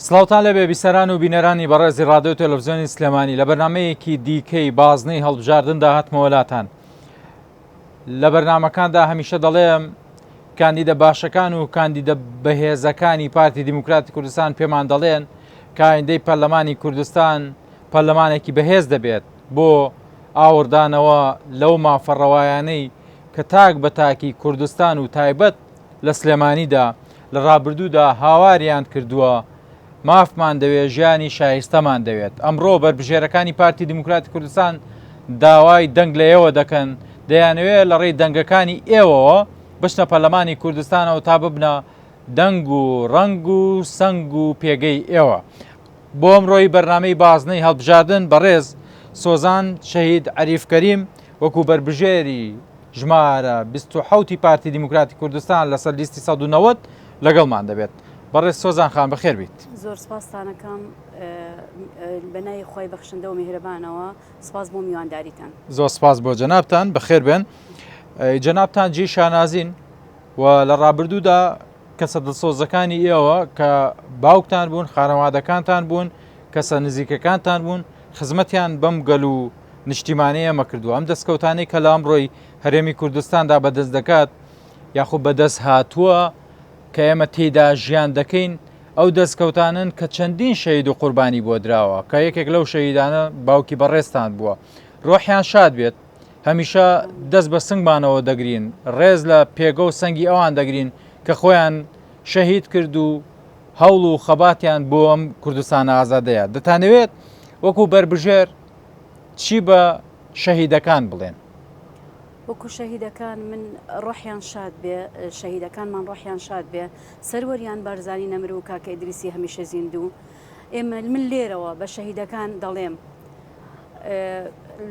سڵاوتان لەبێ بیسەران و بینەرانی بەڕێزی ڕادیۆ و تەلەڤیزیۆنی سلێمانی لە بەرنامەیەکی دیکەی بازنەی هەڵبژاردندا هاتمەوە وڵاتان. لە بەرنامەکاندا هەمیشە دەڵێم کاندیدە باشەکان و کاندیدە بەهێزەکانی پارتی دیموکراتی کوردستان پێمان دەڵێن کە ئایندەی پەرلەمانی کوردستان پەرلەمانێکی بەهێز دەبێت بۆ ئاوردانەوە لەو مافەڕەوایانەی کە تاک بە تاکی کوردستان و تایبەت لە سلێمانیدا لە ڕابردوودا هاواریان کردووە. مافمان دەوێت، ژیانی شایستەمان دەوێت. ئەمڕۆ بەربژێرەکانی پارتی دیموکراتی کوردستان داوای دەنگ لە ئێوە دەکەن، دەیانەوێت لە ڕێی دەنگەکانی ئێوەوە بچنە پەرلەمانی کوردستانەوە تا ببنە دەنگ و ڕەنگ و سەنگ و پێگەی ئێوە. بۆ ئەمڕۆی بەرنامەی بازنەی هەڵبژاردن بەڕێز سۆزان شەهید عەریفکەریم وەکو بەربژێری ژمارە 27 پارتی دیموکراتی کوردستان لەسەر لیستی 190 لەگەڵمان دەبێت. بەڕێز سۆزان خان بەخێر بیت. زۆر سپاستانەکەم بەنای خۆی بەخشندە و میهرەبانەوە. سپاس بۆ میوانداریتان. زۆر سپاس بۆ جەنابتان، بەخێر بێن. جەنابتان جێی شانازین و لە ڕابردوودا کەسە دڵسۆزەکانی ئێوە کە باوکتان بوون، خانەوادەکانتان بوون، کەسە نزیکەکانتان بوون، خزمەتیان بەم گەل و نیشتیمانەیە ئەمە کردووە. ئەم دەستکەوتانەی کە لە ئەمڕۆی هەرێمی کوردستاندا بەدەست دەکات یاخود بەدەست هاتووە کە ئێمە تێیدا ژیان دەکەین، ئەو دەستکەوتانن کە چەندین شەهید و قوربانی بۆ دراوە کە یەکێک لەو شەهیدانە باوکی بەڕێزتان بووە. ڕۆحیان شاد بێت. هەمیشە دەست بە سنگمانەوە دەگرین، ڕێز لە پێگە و سەنگی ئەوان دەگرین کە خۆیان شەهید کرد و هەوڵ و خەباتیان بۆ ئەم کوردستانە ئازادەیە. دەتانەوێت وەکو بەربژێر چی بە شەهیدەکان بڵێن؟ وەکو شەهیدەکان من ڕۆحیان شاد بێ، شەهیدەکانمان ڕۆحیان شاد بێ، سەروەریان بارزانی نەمر و کاکە ئیدریسی هەمیشە زیندوو. ئێمە من لێرەوە بە شەهیدەکان دەڵێم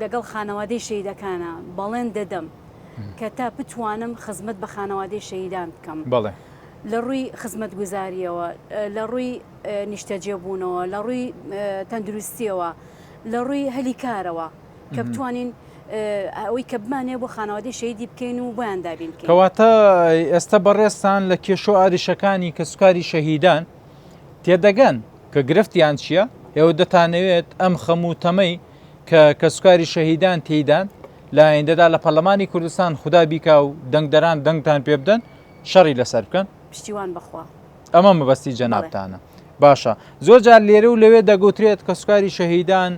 لەگەڵ خانەوادەی شەهیدەکانە بەڵێن دەدەم کە تا بتوانم خزمەت بە خانەوادەی شەهیدان بکەم. بەڵێ لە ڕووی خزمەت گوزاریەوە، لە ڕووی نیشتەجێبوونەوە، لە ڕووی تەندروستیەوە، لە ڕووی هەلی کارەوە کە بتوانین ئەوەی کە بمانێ بۆ خانەوادەی شەهیدی بکەین و بۆیان دابین بکەین. کەواتە ئێستا بەڕێستان لە کێشۆ ئاریشەکانی کە سوکاری شەهیدان تێدەگەن کە گرفتیان چییە؟ ئێوە دەتانەوێت ئەم خەموو تەمەی کە سوکاری شەهیدان تێیدان لە ئایندەدا لە پەرلەمانی کوردستان خوددا بیکا و دەنگدەران دەنگتان پێ بدەن، شەڕی لەسەر بکەن؟ پشتیوان بەخوا. ئەمە مەبەستی جەنابتانە. باشە، زۆر جار لێرە و لەوێ دەگوترێت کە سوکاری شەهیدان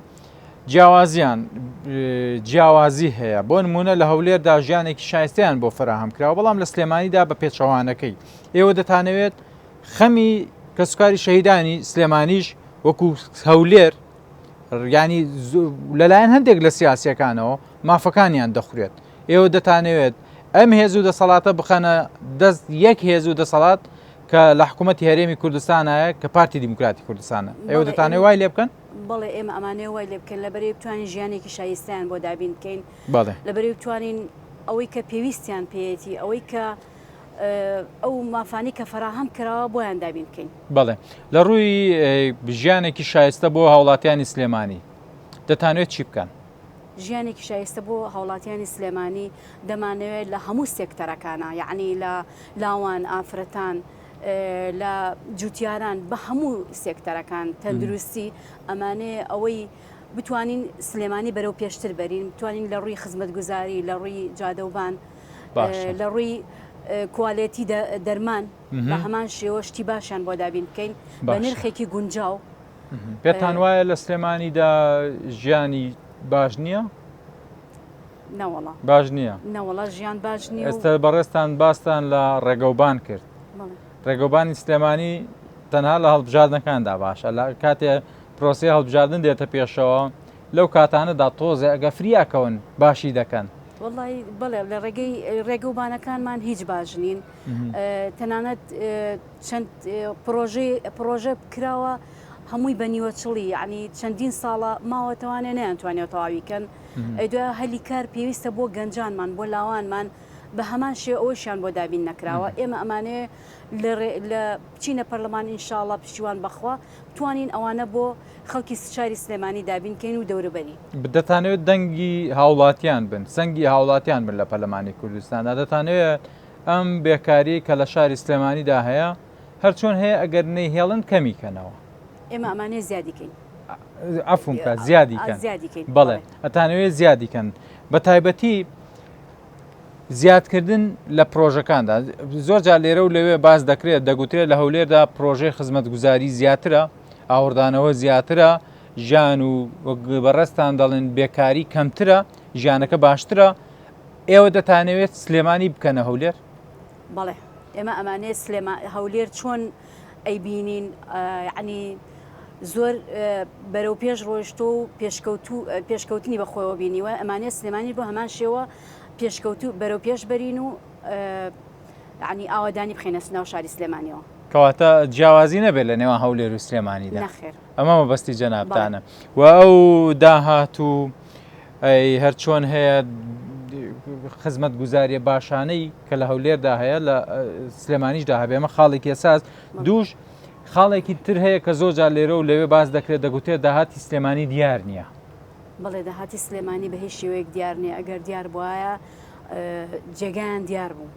جیاوازی هەیە. بۆ نمونە لە هەولێردا ژیانێکی شایستەیان بۆ فراهەم کراوە، بەڵام لە سلێمانیدا بە پێچەوانەکەی. ئێوە دەتانەوێت خەمی کە سوکاری شەهیدانی سلێمانیش وەکو هەولێر ینی لەلایەن هەندێک لە سیاسیەکانەوە مافەکانیان دەخورێت. ئێوە دەتانەوێت ئەم هێز و دەسەڵاتە بخەنە دەست یەک هێز و دەسەڵات کە لە حکوومەتی هەرێمی کوردستانایە کە پارتی دیموکراتی کوردستانە. ئێوە دەتانێت وای لێ بکەن؟ بەڵێ ئێمە ئەمانەیە وای لێ بکەن لەبەرەوەی بتوانین ژیانێکی شایستیان بۆ دابین بکەین، لەبەرەوەی بتوانین ئەوەی کە پێویستیان پێیەتی، ئەوەی کە ئەو مافانی کە فراهەم کراوە بۆیان دابین بکەین. بەڵێ لە ڕووی ژیانێکی شایستە بۆ هاوڵاتیانی سلێمانی دەتانوێت چی بکەن؟ ژیانێکی شایستە بۆ هاوڵاتیانی سلێمانی دەمانەوێت لە هەموو سێکتەرەکانە، یعنی لە لاوان، ئافرەتان، لە جوتیاران، بە هەموو سێکتەرەکان، تەندروستی، ئەمانەیە ئەوەی بتوانین سلێمانی بەرەو پێشتر بەرین، بتوانین لە ڕووی خزمەت گوزاری، لە ڕووی جادەوبان، لە ڕووی کوالێتی دەرمان بە هەمان شێوە شتی باشیان بۆ دابین بکەین بە نرخێکی گونجاو. پێتان وایە لە سلێمانیدا ژیانی باش نییە؟ نەوەڵا باش نییە. نەوەڵا ژیان باش نییە. ئێستا بەڕێستان باستان لە ڕێگەوبان کرد. ڕێگەوبانی سلێمانی تەنها لە هەڵبژاردنەکاندا باشە، لە کاتێ پرۆسی هەڵبژاردن دێتە پێشەوە لەو کاتانەدا تۆزێ ئەگە فریاکەون باشی دەکەن. وڵی بڵێ لە ڕێگەوبانەکانمان هیچ باش نین. تەنانەت چەند پرۆژێ کراوە هەمووی بە نیوەچڵی، یعنی چەندین ساڵە ماوەتەوانێ نەیانتوانێت تەواویکەن. ئەیدوا هەلی کار پێویستە بۆ گەنجانمان، بۆ لاوانمان بە هەمان شێ ئەوەشیان بۆ دابین نەکراوە. ئێمە ئەمانەیە لە بچینە پەرلەمان ئینشاءڵڵا پشتیوان بەخوا بتوانین ئەوانە بۆ خەڵکی سشاری سلێمانی دابین کەین و دەوروبەری. دەتانەوێت دەنگی هاوڵاتیان بن، سەنگی هاوڵاتیان بن لە پەرلەمانی کوردستاندا. دەتانەوێت ئەم بێکاری کە لە شاری سلێمانیدا هەیە هەرچۆن هەیە ئەگەر نەیهێڵن کەمیکەنەوە. ئێمە ئەمانەیە زیادیکەین عفوم کە زیادیکەن زیادیکەین بەڵێ ئەتانەوێت زیادیکەن بە تایبەتی زیادکردن لە پرۆژەکاندا زۆر جار لێرە و لەوێ باز دەکرێت دەگوترێت لە هەولێردا پرۆژەی خزمەتگوزاری زیاترە ئاوردانەوە زیاترە ژیان و بەڕێستان دەڵێن بێکاری کەمترە ژیانەکە باشترە ئێوە دەتانەوێت سلێمانی بکەنە هەولێر بەڵێ ئێمە ئەمانەیە هەولێر چۆن ئەیبینین یعنی زۆر بەرەو پێش ڕۆیشتۆ و پێشکەوتنی بەخۆیەوە بینیوە ئەمانەیە سلێمانی بۆ هەمان شێوە پێشکەوتو بەرەو پێش بەرین و ینی ئاوادانی بخێنە ناو شاری سلێمانیەوە کەواتە جیاوازی نەبێت لە نێوان هەولێر و سلێمانیدا نەخێر ئەمە مەبەستی جەنابتانە و ئەو داهات و هەر چۆن هەیە خزمەت گوزاریە باشانەی کە لە هەولێردا هەیە لە سلێمانیشدا هەبێ ئەمە خاڵێکی ئەساس دووش خاڵێکی تر هەیە کە زۆر جار لێرە و لەوێ باز دەکرێت دەگوتێت داهاتی سلێمانی دیار نییە بەڵێ داهاتی سلێمانی بە هیچ شێوەیەک دیار نییە ئەگەر دیار بواە جێگایان دیار بوو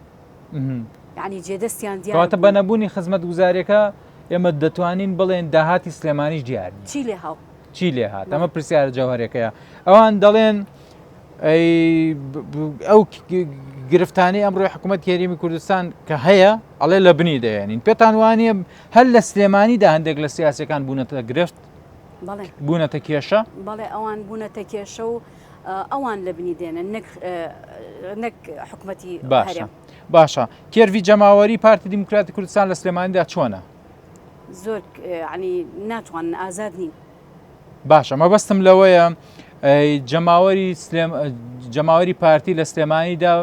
یعنی جێدەستیان دیارکەواتە بە نەبوونی خزمەت گوزاریەکە ئێمە دەتوانین بڵێن داهاتی سلێمانیش دیار چی لێ هاو چی لێ هات ئەمە پرسیارە جەوهەرەکەیە ئەوان دەڵێن ئەو گرفتانەی ئەمڕۆی حکوومەت یاریمی کوردستان کە هەیە ئەڵێ لە بنی دەیەنین پێتان وانە هەر لە سلێمانیدا هەندێک لە سیاسەکان بوونەتە گرفت بوونەتە کێشە بەڵێ ئەوان بوونەتە کێشە و ئەوان لە بنی دێنن نەک حکوومەتی باشە کێروی جەماوەری پارتی دیموکراتی کوردستان لە سلێمانیدا چۆنە زۆر ینی ناتوانن ئازاد نین باشە مەبەستم لەوەیە جەماوەری پارتی لە سلێمانیدا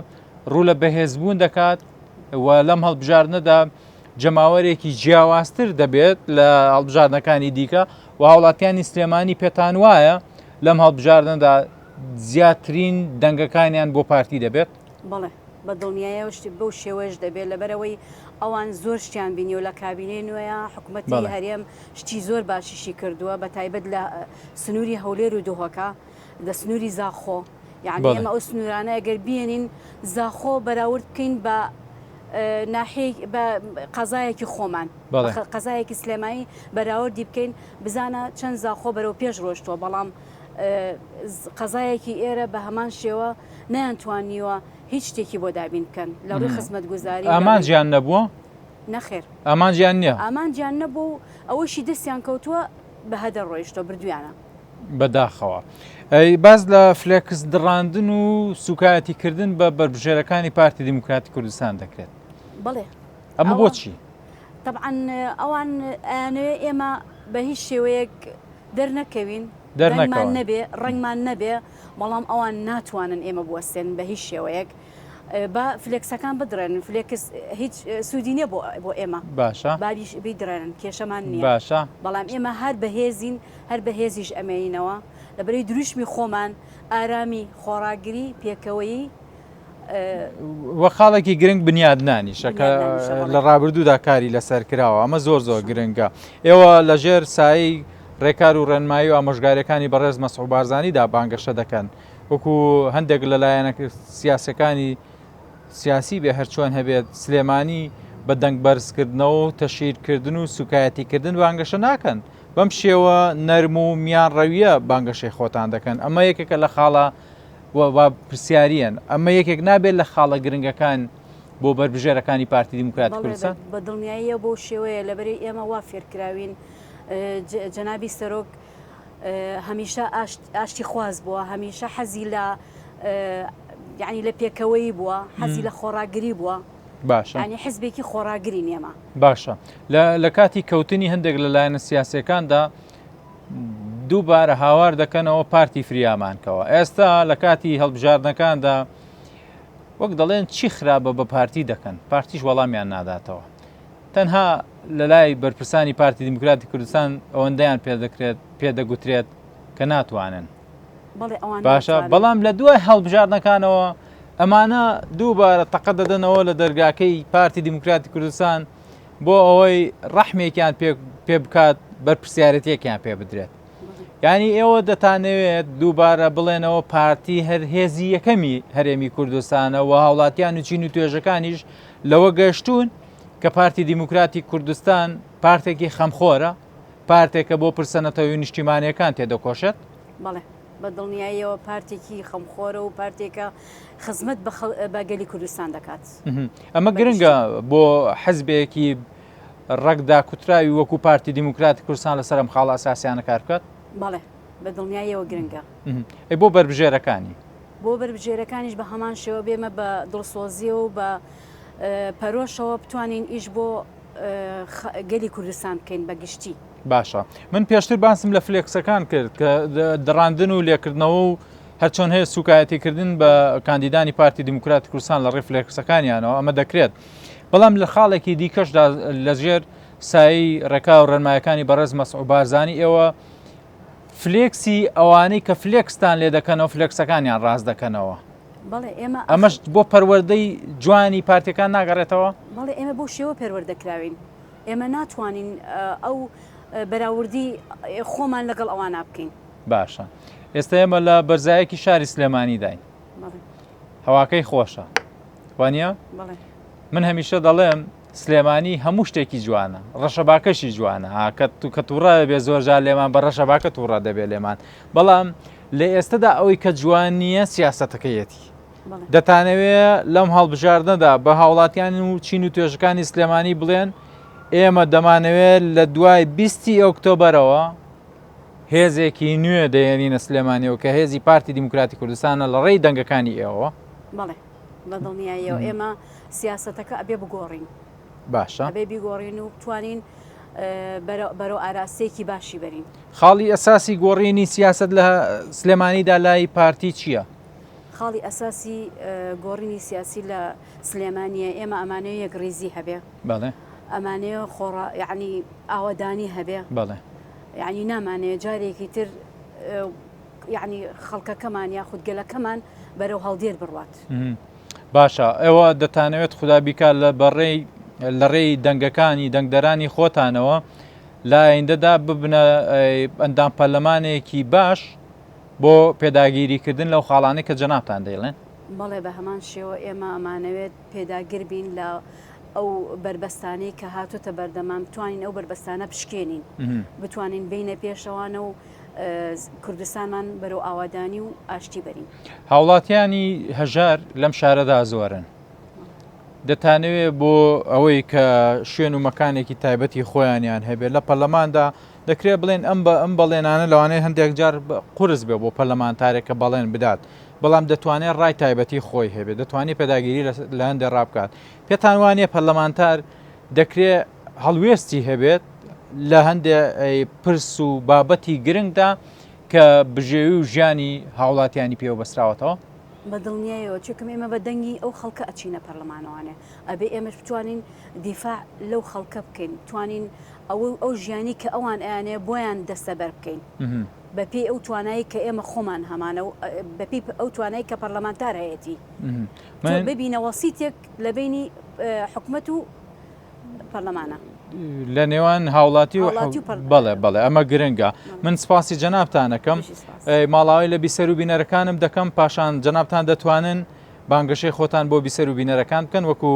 ڕوو لە بەهێزبوون دەکات و لەم هەڵبژاردنەدا جەماوەرێکی جیاوازتر دەبێت لە هەڵبژاردنەکانی دیکە و هاوڵاتیانی سلێمانی پێتان وایە لەم هەڵبژاردنەدا زیاترین دەنگەکانیان بۆ پارتی دەبێت بەڵێ بە دڵنیایە شتی بەو شێوەش دەبێت لەبەرەوەی ئەوان زۆر شتیان بینی و لە کابینەی نوێیە حکوومەتی هەرێم شتی زۆر باشیشی کردووە بە تایبەت لە سنووری هەولێر و دۆهۆکە لە سنووری زاخۆ یعنی ئێمە ئەو سنوورانە ئەگەر بێنین زاخۆ بەراورد بکەین بە ناحەیە بە قەزایەکی خۆمان قەزایەکی سلێمایی بەراوردی بکەین بزانە چەند زاخۆ بەرەو پێش ڕۆشتووە بەڵام قەزایەکی ئێرە بە هەمان شێوە نەیانتوانیوە هیچ شتێکی بۆ دابین بکەن لە ڕووی خزمەت گوزاری ئامان گیان نەبووە نەخێر ئامان گیان نییە ئامان گیان نەبوو ئەوەشی دەستیان کەوتووە بە هەدە ڕۆیشتۆ بردویانە بەداخەوە باز لە فلێکس دڕاندن و سوکایەتیکردن بە بربژێرەکانی پارتی دیموکراتی کوردستان دەکرێت بڵێ ئەمە بۆچی طبعاً ئەوان ئەیانەوێ ئێمە بە هیچ شێوەیەک دەرنەکەوین ڕنگمان نەبێ بەڵام ئەوان ناتوانن ئێمە بوەستێن بە هیچ شێوەیەک بە فلێکسەکان بدرێن فلێکس هیچ سوودی نییە بۆ ئێمە باشە باریش بیدرێنن کێشەمان نییە باشە بەڵام ئێمە هەر بەهێزین هەر بەهێزیش ئەمەینەوە لەبەرەی دروشمی خۆمان ئارامی خۆراگری پێکەوەی وە خاڵێکی گرنگ بنیادنانی شەکە لە ڕابردوودا کاری لەسەر کراوە ئەمە زۆر گرنگە ئێوە لەژێر سایی ڕێکار و ڕێنمایی و ئامۆژگاریەکانی بەڕێز مەسعود بارزانیدا بانگەشە دەکەن وەکو هەندێک لەلایەنە سیاسەکانی سیاسی بێ هەرچۆن هەبێت سلێمانی بە دەنگ بەرزکردنەوە و تەشیرکردن و سوکایەتیکردن بانگەشە ناکەن بەم شێوە نەرم و میان ڕەویە بانگەشەی خۆتان دەکەن ئەمە یەکێکە لە خاڵە پرسیاریان ئەمە یەکێک نابێت لە خاڵە گرنگەکان بۆ بربژێرەکانی پارتی دیموکراتی کوردستان بە دڵنیاییە بۆ شێوەیە لەبەرەی ئێمە وا فێرکراوین جەنابی سەرۆک هەمیشە ئاشتی خواز بووە هەمیشە حەزی لە یعنی لە پێکەوەی بووە حەزی لە خۆراگری بووە باشە ینی حزبێکی خۆراگری نێمە باشە لە کاتی کەوتنی هەندێک لەلایەنە سیاسەکاندا دووبارە هاوار دەکەنەوە پارتی فریامانکەوە ئێستا لە کاتی هەڵبژاردنەکاندا وەک دەڵێن چی خراپە بە پارتی دەکەن پارتیش وەڵامیان ناداتەوە تەنها لە لای بەرپرسانی پارتی دیموکراتی کوردستان ئەوەندەیان پێدەگوترێت کە ناتوانن باشە بەڵام لە دوای هەڵبژاردنەکانەوە ئەمانە دووبارە تەقە دەدەنەوە لە دەرگاکەی پارتی دیموکراتی کوردستان بۆ ئەوەی ڕەحمێکیان پێ بکات بەرپرسیارەتێکیان پێ بدرێت یعنی ئێوە دەتانەوێت دووبارە بڵێنەوە پارتی هەر هێزی یەکەمی هەرێمی کوردستانە و هاوڵاتیان و چین و توێژەکانیش لەوە گەشتون کە پارتی دیموکراتی کوردستان پارتێکی خەمخۆرە پارتێکە بۆ پرسەنەتەوەی نیشتیمانیەکان تێدەکۆشێت؟ بەڵێ بە دڵنیاییەوە پارتێکی خەمخۆرە و پارتێکە خزمەت بە گەلی کوردستان دەکات. ئەمە گرنگە بۆ حزبێکی ڕەگدا کوتراوی وەکو پارتی دیموکراتی کوردستان لەسەر ئەم خاڵە ئاساسیانە کار بکات؟ بەڵێ بە دڵنیاییەوە گرنگە. بۆ بربژێرەکانی بۆ بربژێرەکانیش بە هەمان شێوە بێمە بە دڵسۆزی و بە پەرۆشەوە بتوانین ئیش بۆ گەلی کوردستان بکەین بە گشتی. باشە من پێشتر باسم لە فلێکسەکان کرد کە دڕاندن و لێکردنەوە و هەرچۆن هەیە سوکایەتیکردن بە کاندیدانی پارتی دیموکراتی کوردستان لە ڕێی فلێکسەکانیانەوە ئەمە دەکرێت بەڵام لە خاڵێکی دیکەشدا لەژێر سایی ڕێکا و ڕێنمایەکانی بەڕێز مەسعود بارزانی ئێوە فلێکسی ئەوانەی کە فلێکستان لێ دەکەنەوە فلێکسەکانیان ڕاست دەکەنەوە. بەڵێ ئێمە ئەمەش بۆ پەروەردەی جوانی پارتیەکان ناگەڕێتەوە؟ بەڵێ ئێمە بۆ شێوە پەروەردەکراوین، ئێمە ناتوانین ئەو بەراوردی خۆمان لەگەڵ ئەوانە بکەین. باشە ئێستا ئێمە لە بەرزایەکی شاری سلێمانی داین، هەواکەی خۆشە وانە؟ من هەمیشە دەڵێم سلێمانی هەموو شتێکی جوانە، ڕەشەباکەشی جوانە کە تووڕە بێ زۆرجار لێمان بە ڕەشەباکە تووڕە دەبێت لێمان، بەڵام لە ئێستادا ئەوەی کە جوان نییە سیاسەتەکەیەتی دەتانەوێت لەم هەڵبژاردنەدا بە هاوڵاتیان و چین و توێژەکانی سلێمانی بڵێن ئێمە دەمانەوێت لە دوای 20 ئۆکتۆبەرەوە هێزێکی نوێ دەێنینە سلێمانیەوە کە هێزی پارتی دیموکراتی کوردستانە لە ڕێی دەنگەکانی ئێوە. بەڵێ بە دڵنیاییەوە ئێمە سیاسەتەکە ئەبێ بگۆڕین. باشە ئەبێ بیگۆڕین و بتوانین بەرەو ئاراسێکی باشی بەرین. خاڵی ئەساسی گۆڕینی سیاست لە سلێمانیدا لای پارتی چییە؟ خاڵی ئەساسی گۆڕینی سیاسی لە سلێمانیە ئێمە ئەمانەیە یەکڕێزی هەبێ، بەڵێ ئەمانەیە خۆڕ یعنی ئاوەدانی هەبێ، بەڵێ یعنی نامانەیە جارێکی تر یعنی خەڵکەکەمان یاخود گەلەکەمان بەرەو هەڵدێر بڕوات. باشە ئێوە دەتانەوێت خوددا بیکات لە ڕێی دەنگەکانی دەنگدەرانی خۆتانەوە لایەندەدا ببنە ئەندام پەرلەمانێکی باش بۆ پێداگیریکردن لەو خاڵانەی کە جەنابتان دەیڵێن؟ بەڵێ بە هەمان شێوە ئێمە ئەمانەوێت پێداگیر بین لە ئەو بربەستانەی کە هاتوتە بەردەمان بتوانین ئەو بربەستانە پشکێنین، بتوانین بینە پێشەوانە و کوردستانمان بەرەو ئاوادانی و ئاشتی بەرین. هاوڵاتیانی هەژار لەم شارەدا زۆرن، دەتانەوێت بۆ ئەوەی کە شوێن و مەکانێکی تایبەتی خۆیانیان هەبێت لە پەرلەماندا دەکرێت بڵێن ئەم بەڵێنانە لەوانەیە هەندێک جار قورس بێ بۆ پەرلەمانتارێکە بەڵێن بدات، بەڵام دەتوانێت ڕای تایبەتی خۆی هەبێت، دەتوانێت پێداگیری لە هەندێک ڕابکات. پێتان وانێ پەرلەمانتار دەکرێت هەڵوێستی هەبێت لە هەندێک پرس و بابەتی گرنگدا کە بژێوی و ژیانی هاوڵاتیانی پێوە بەستراوەتەوە؟ بە دڵنیایەوە چونکە ئێمە بە دەنگی ئەو خەڵکە ئەچینە پەرلەمانەوانێ، ئەبێ ئێمەش بتوانین دیفاع لەو خەڵکە بکەین، توانین ئەو ژیانی کە ئەوان ئەیانێ بۆیان دەستەبەر بکەین بەپێی ئەو توانایی کە ئێمە خۆمان هەمانە و بەپێی ئەو توانایی کە پەرلەمانتار هەیەی ببینە وەسیتێک لە بینی حکومەت و پەرلەمانە لە نێوان هاوڵاتی و بەڵێ بەڵێ ئەمە گرنگە. من سپاسی جەنابتانەکەم، ماڵاوی لە بیسەر و بینەرەکانم دەکەم، پاشان جەنابتان دەتوانن بانگەشەی خۆتان بۆ بیسەر و بینەرەکان بکەن وەکو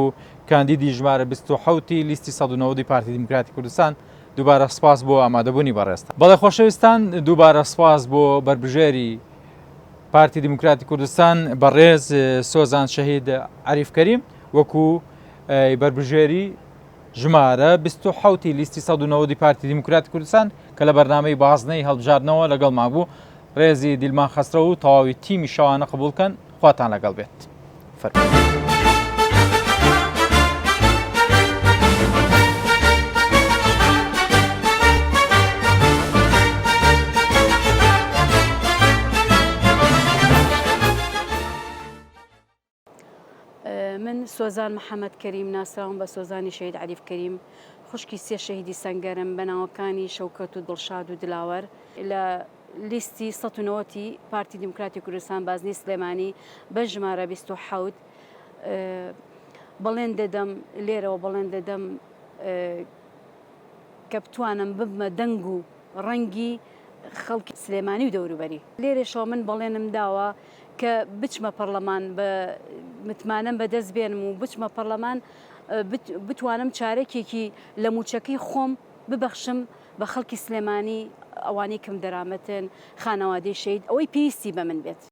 کاندیدی ژمارە 27 لیستی 190 پارتی دیموکراتی کوردستان. دووبارە سپاس بۆ ئامادەبوونی بەڕێستە. بەڵێ خۆشەویستان، دووبارە سپاس بۆ بربژێری پارتی دیموکراتی کوردستان بەڕێز سۆزان شەهید عەریفکەریم وەکو بربژێری ژمارە 27 لیستی 190 پارتی دیموکراتی کوردستان کە لە بەرنامەی بازنەی هەڵبژاردنەوە لەگەڵ مابوو. ڕێزی دیلمان خەسترە و تەواوی تیمی شەوانە قبولکەن، خواتان لەگەڵ بێت. من سۆزان محەممەد کەریم ناسراوم بە سۆزانی شەهید عەریفکەریم، خوشکی سێ شەهیدی سەنگەرم بەناوەکانی شەوکەت و دڵشاد و دلاوەر لە لیستی 190 پارتی دیموکراتی کوردستان بازنەی سلێمانی بە ژمارە 27 بەڵێن دەدەم لێرەوە بەڵێن دەدەم کە بتوانم ببمە دەنگ و ڕەنگی خەڵکی سلێمانی و دەوروبەری. لێرەشەوە من بەڵێنم داوە کە بچمە پەرلەمان بە متمانەم بەدەست بێنم و بچمە پەرلەمان بتوانم چارەکێکی لە موچەکەی خۆم ببەخشم بە خەڵکی سلێمانی ئەوانەی کەم دەرامەتن خانەوادەی شەید ئەوەی پێویستی بە من بێت